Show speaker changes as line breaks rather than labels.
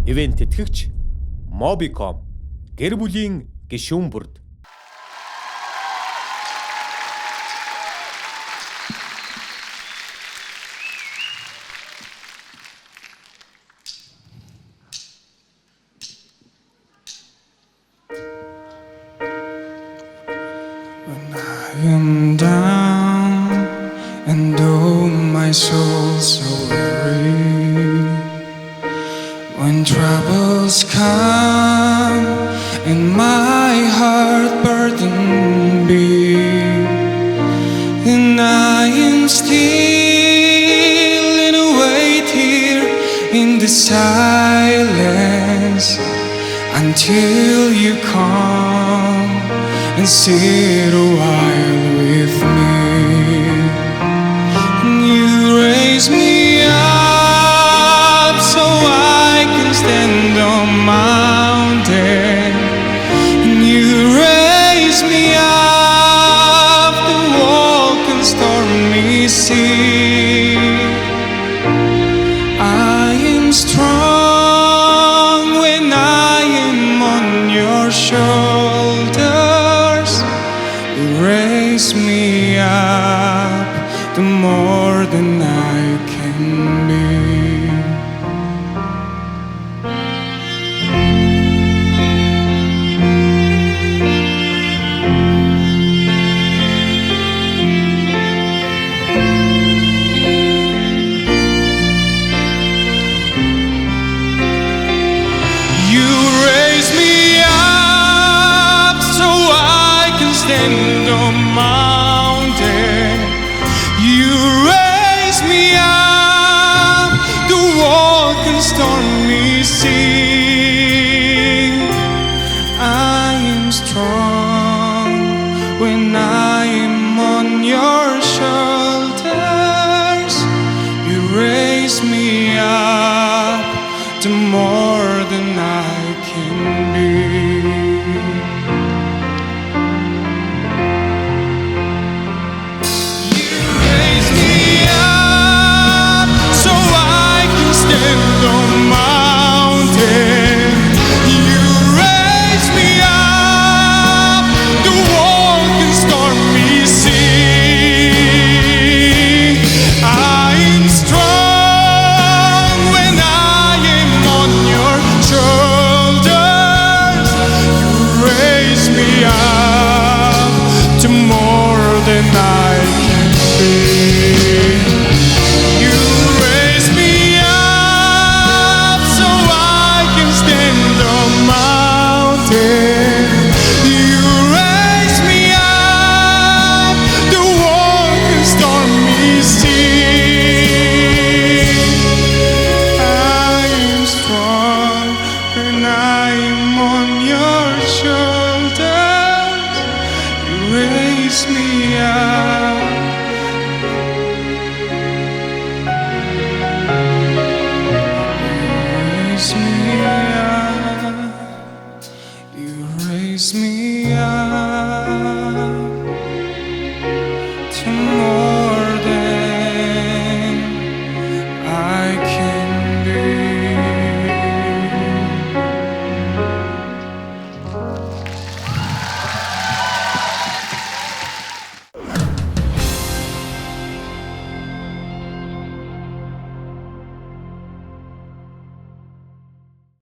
Ивент тэтгэгч Mobicom гэр бүлийн гишүүн бүрд
When I am down and oh my soul so weary, when troubles come and my heart burden be, then I am still and wait here in the silence until you come and sit a while with me. And you raise me up so I can stand on mountain. And you raise me up to walk in stormy sea. I am strong when I am on your shoulders. You raise me up to more than I can be. You raise me up so I can stand on mountain. You raise me up to walk in stormy sea. I am strong when I am on your shoulders. You raise me up to more than I can be. You raise me up so I can stand on mountain. You raise me up to walk in stormy sea. I am strong when I am on your shoulders. You raise me up to more than I can be. You raise me up so I can stand on mountain. You raise me up to walk in stormy sea. I am strong when I am on your shoulders. You raise me up. You raise me